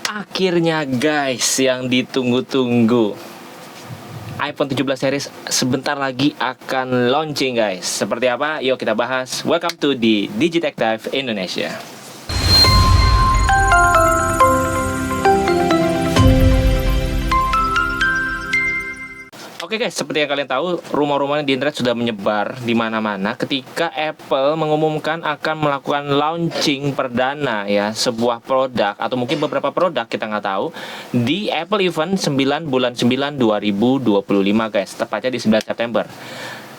Akhirnya guys, yang ditunggu-tunggu iPhone 17 series sebentar lagi akan launching guys. Seperti apa? Yuk kita bahas. Welcome to di Digitech Indonesia. Oke guys, seperti yang kalian tahu, rumor-rumor di internet sudah menyebar di mana-mana ketika Apple mengumumkan akan melakukan launching perdana ya sebuah produk atau mungkin beberapa produk, kita nggak tahu, di Apple Event 9 bulan 9 2025 guys, tepatnya di 9 September.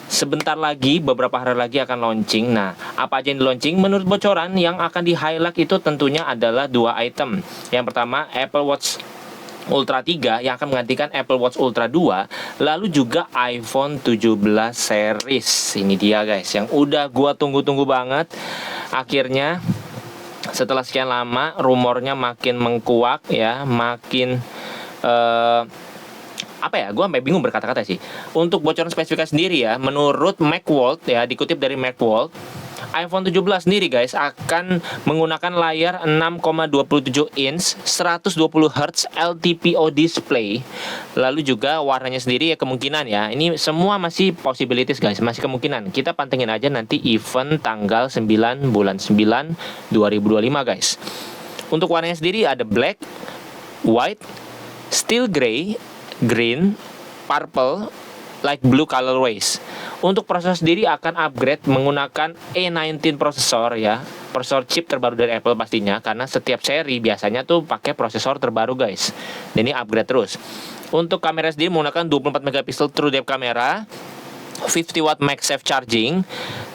Sebentar lagi, beberapa hari lagi akan launching. Nah, apa aja yang di launching? Menurut bocoran yang akan di-highlight itu tentunya adalah dua item. Yang pertama, Apple Watch Ultra 3 yang akan menggantikan Apple Watch Ultra 2, lalu juga iPhone 17 series. Ini dia guys, yang udah gua tunggu-tunggu banget. Akhirnya setelah sekian lama rumornya makin mengkuak ya, makin apa ya, gue sampai bingung berkata-kata sih. Untuk bocoran spesifikasi sendiri ya, menurut Macworld ya, dikutip dari Macworld, iPhone 17 sendiri guys akan menggunakan layar 6,27 inch 120 Hz LTPO display. Lalu juga warnanya sendiri ya kemungkinan ya, ini semua masih possibilities guys, masih kemungkinan. Kita pantengin aja nanti event tanggal 9 bulan 9 2025 guys. Untuk warnanya sendiri ada black, white, steel gray, green, purple, light blue colorways. Untuk prosesor sendiri akan upgrade menggunakan A19 prosesor ya, prosesor chip terbaru dari Apple pastinya, karena setiap seri biasanya tuh pakai prosesor terbaru guys. Dan ini upgrade terus. Untuk kamera sendiri menggunakan 24 megapiksel true depth kamera, 50 watt MagSafe charging,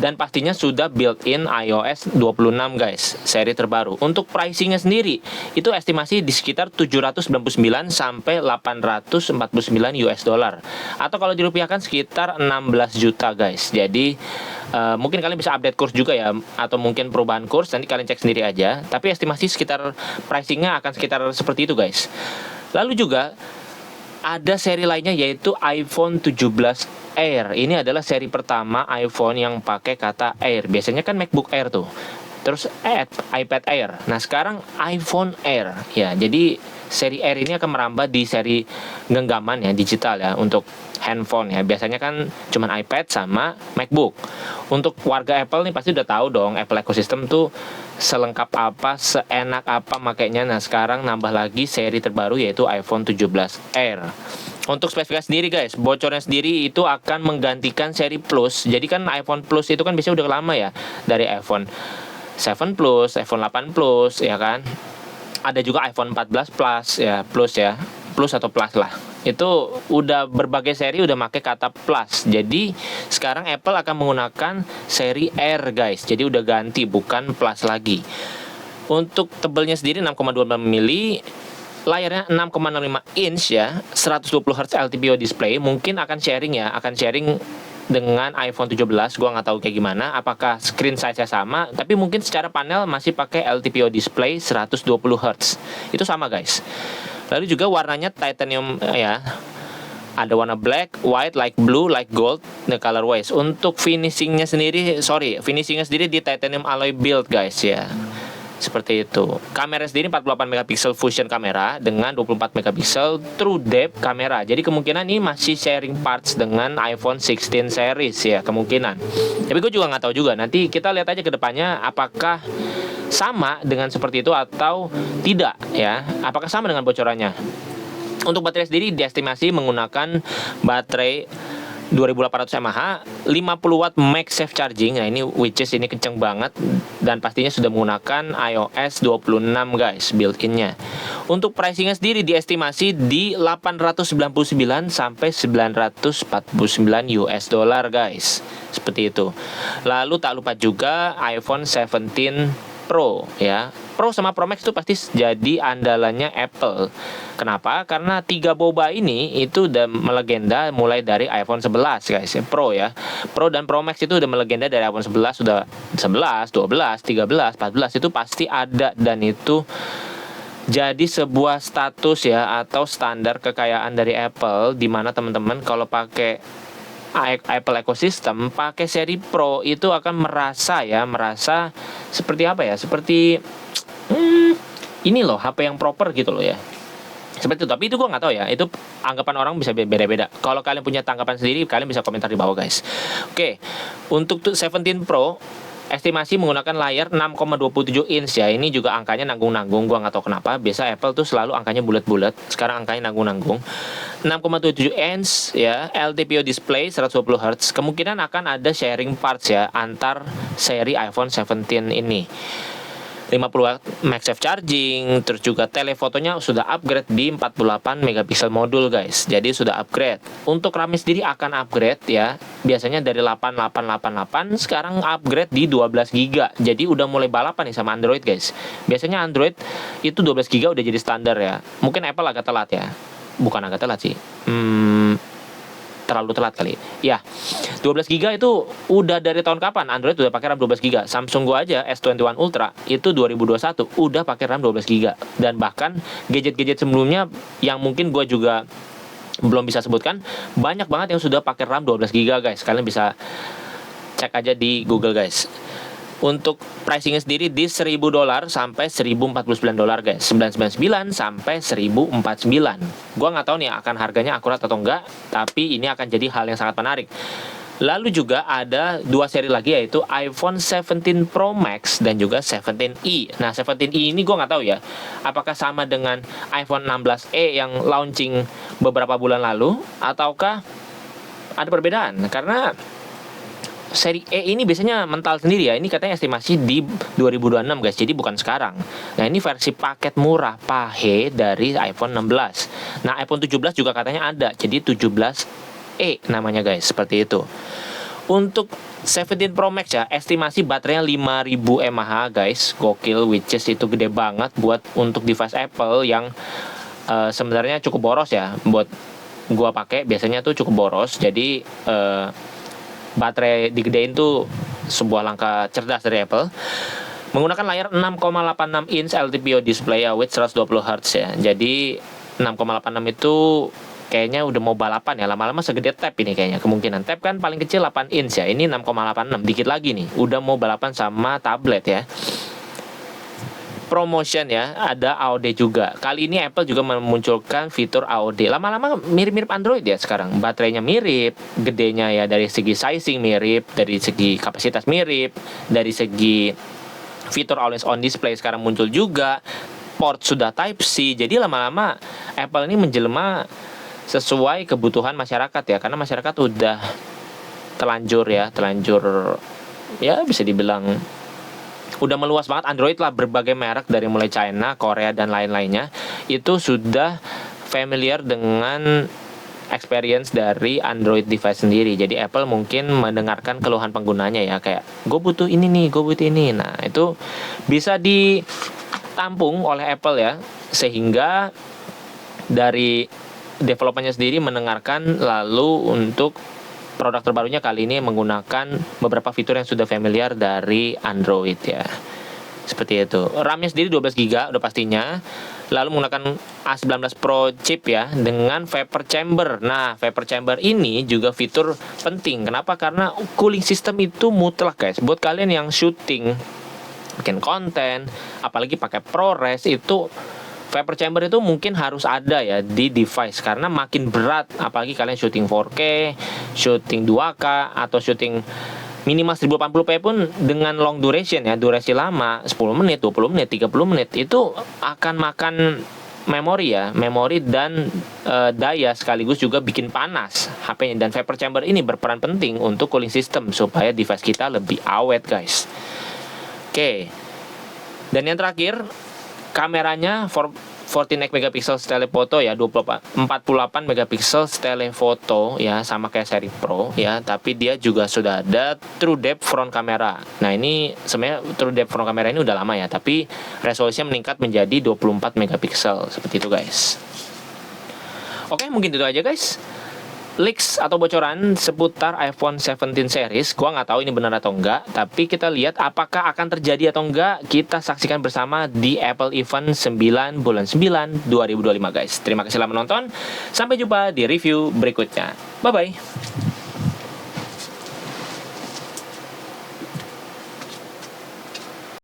dan pastinya sudah built-in iOS 26 guys, seri terbaru. Untuk pricingnya sendiri itu estimasi di sekitar 799 sampai 849 US dollar, atau kalau dirupiahkan sekitar 16 juta guys. Jadi mungkin kalian bisa update kurs juga ya, atau mungkin perubahan kurs nanti kalian cek sendiri aja, tapi estimasi sekitar pricingnya akan sekitar seperti itu guys. Lalu juga ada seri lainnya yaitu iPhone 17 Air. Ini adalah seri pertama iPhone yang pakai kata Air. Biasanya kan MacBook Air tuh, terus iPad Air. Nah sekarang iPhone Air ya. Jadi seri Air ini akan merambah di seri genggaman ya, digital ya, untuk handphone ya. Biasanya kan cuman iPad sama MacBook. Untuk warga Apple nih pasti udah tahu dong, Apple ecosystem tuh selengkap apa, seenak apa makainya. Nah sekarang nambah lagi seri terbaru yaitu iPhone 17 Air. Untuk spesifikasi sendiri guys, bocornya sendiri itu akan menggantikan seri Plus. Jadi kan iPhone Plus itu kan biasanya udah lama ya, dari iPhone 7 Plus, iPhone 8 Plus ya kan. Ada juga iPhone 14 Plus ya, Plus ya, Plus atau Plus lah. Itu udah berbagai seri udah pakai kata Plus. Jadi sekarang Apple akan menggunakan seri Air guys. Jadi udah ganti, bukan Plus lagi. Untuk tebelnya sendiri 6,25 mili, layarnya 6,65 inch ya, 120 Hz LTPO display. Mungkin akan sharing ya, akan sharing dengan iPhone 17. Gua nggak tahu kayak gimana, apakah screen size-nya sama, tapi mungkin secara panel masih pakai LTPO display 120 Hz. Itu sama guys. Lalu juga warnanya titanium ya. Ada warna black, white, light blue, light gold, the colorways. Untuk finishingnya sendiri di titanium alloy build guys ya. Seperti itu. Kamera sendiri 48 megapiksel fusion kamera dengan 24 megapiksel true depth kamera. Jadi kemungkinan ini masih sharing parts dengan iPhone 16 series ya, kemungkinan. Tapi gue juga nggak tahu juga. Nanti kita lihat aja ke depannya apakah sama dengan seperti itu atau tidak ya. Apakah sama dengan bocorannya. Untuk baterai sendiri diestimasi menggunakan baterai 2800 mAh, 50 watt MagSafe charging. Nah ini which is ini kenceng banget, dan pastinya sudah menggunakan iOS 26 guys built-innya. Untuk pricingnya sendiri diestimasi di 899 sampai 949 US dollar guys. Seperti itu. Lalu tak lupa juga iPhone 17 Pro ya. Pro sama Pro Max itu pasti jadi andalannya Apple. Kenapa? Karena tiga boba ini itu udah melegenda mulai dari iPhone 11 guys ya, Pro ya. Pro dan Pro Max itu udah melegenda dari iPhone 11, sudah 11, 12, 13, 14 itu pasti ada, dan itu jadi sebuah status ya atau standar kekayaan dari Apple, di mana teman-teman kalau pakai Apple ecosystem pakai seri Pro itu akan merasa seperti apa ya, seperti ini loh HP yang proper gitu loh ya. Seperti itu, tapi itu gue nggak tahu ya, itu anggapan orang bisa beda-beda. Kalau kalian punya tanggapan sendiri, kalian bisa komentar di bawah guys. Oke, untuk 17 Pro estimasi menggunakan layar 6,27 inch ya. Ini juga angkanya nanggung-nanggung, gua nggak tahu kenapa. Biasa Apple tuh selalu angkanya bulat-bulat, sekarang angkanya nanggung-nanggung. 6,27 inch ya, LTPO display 120 Hz. Kemungkinan akan ada sharing parts ya antar seri iPhone 17 ini. 50 watt MagSafe charging, terus juga telefotonya sudah upgrade di 48 megapiksel modul guys. Jadi sudah upgrade. Untuk RAM sendiri akan upgrade ya. Biasanya dari 8888 sekarang upgrade di 12 GB. Jadi udah mulai balapan nih sama Android guys. Biasanya Android itu 12 GB udah jadi standar ya. Mungkin Apple agak telat ya. Bukan agak telat sih. Terlalu telat kali. Ya, 12 GB itu udah dari tahun kapan? Android udah pakai RAM 12 GB. Samsung gua aja S21 Ultra itu 2021 udah pakai RAM 12 GB. Dan bahkan gadget-gadget sebelumnya yang mungkin gua juga belum bisa sebutkan, banyak banget yang sudah pakai RAM 12 GB guys. Kalian bisa cek aja di Google guys. Untuk pricingnya sendiri di $1.000 sampai $1.049 guys, 999 sampai 1.049. Gua nggak tahu nih akan harganya akurat atau enggak, tapi ini akan jadi hal yang sangat menarik. Lalu juga ada dua seri lagi, yaitu iPhone 17 Pro Max dan juga 17i. Nah 17i ini gue nggak tahu ya, apakah sama dengan iPhone 16e yang launching beberapa bulan lalu, ataukah ada perbedaan? Karena seri E ini biasanya mental sendiri ya. Ini katanya estimasi di 2026 guys, jadi bukan sekarang. Nah ini versi paket murah pahe dari iPhone 16. Nah iPhone 17 juga katanya ada, jadi 17e namanya guys, seperti itu. Untuk 17 Pro Max ya, estimasi baterainya 5000 mAh guys, gokil, which is itu gede banget buat untuk device Apple yang sebenarnya cukup boros ya. Buat gua pakai biasanya tuh cukup boros, jadi baterai digedein tuh sebuah langkah cerdas dari Apple. Menggunakan layar 6,86 inch LTPO display ya with 120 Hz ya. Jadi 6,86 itu kayaknya udah mau balapan ya, lama-lama segede tab ini kayaknya. Kemungkinan tab kan paling kecil 8 inch ya. Ini 6,86, dikit lagi nih udah mau balapan sama tablet ya. Promotion ya, ada AOD juga. Kali ini Apple juga memunculkan fitur AOD. Lama-lama mirip-mirip Android ya sekarang. Baterainya mirip, gedenya ya dari segi sizing mirip, dari segi kapasitas mirip, dari segi fitur always on display sekarang muncul juga. Port sudah Type C. Jadi lama-lama Apple ini menjelma sesuai kebutuhan masyarakat ya, karena masyarakat udah terlanjur ya bisa dibilang udah meluas banget. Android lah, berbagai merek dari mulai China, Korea dan lain-lainnya itu sudah familiar dengan experience dari Android device sendiri. Jadi Apple mungkin mendengarkan keluhan penggunanya ya, kayak gue butuh ini nih, gue butuh ini. Nah itu bisa ditampung oleh Apple ya, sehingga dari developernya sendiri mendengarkan, lalu untuk produk terbarunya kali ini menggunakan beberapa fitur yang sudah familiar dari Android ya. Seperti itu. RAM-nya sendiri 12 GB udah pastinya. Lalu menggunakan A19 Pro chip ya dengan vapor chamber. Nah, vapor chamber ini juga fitur penting. Kenapa? Karena cooling system itu mutlak guys. Buat kalian yang syuting, bikin konten, apalagi pakai ProRes, itu vapor chamber itu mungkin harus ada ya di device, karena makin berat apalagi kalian syuting 4K, syuting 2K atau syuting minimal 1080p pun dengan long duration ya, durasi lama 10 menit, 20 menit, 30 menit itu akan makan memori ya, memori dan daya, sekaligus juga bikin panas HP-nya. Dan vapor chamber ini berperan penting untuk cooling system supaya device kita lebih awet guys. Oke. Dan yang terakhir, kameranya 14 megapiksel telefoto ya, 48 megapiksel telefoto ya, sama kayak seri Pro ya, tapi dia juga sudah ada True Depth front kamera. Nah ini sebenarnya True Depth front kamera ini udah lama ya, tapi resolusinya meningkat menjadi 24 megapiksel seperti itu guys. Oke, mungkin itu aja guys, leaks atau bocoran seputar iPhone 17 series. Gua nggak tahu ini benar atau enggak, tapi kita lihat apakah akan terjadi atau enggak. Kita saksikan bersama di Apple Event 9 bulan 9 2025 guys. Terima kasih telah menonton. Sampai jumpa di review berikutnya. Bye bye.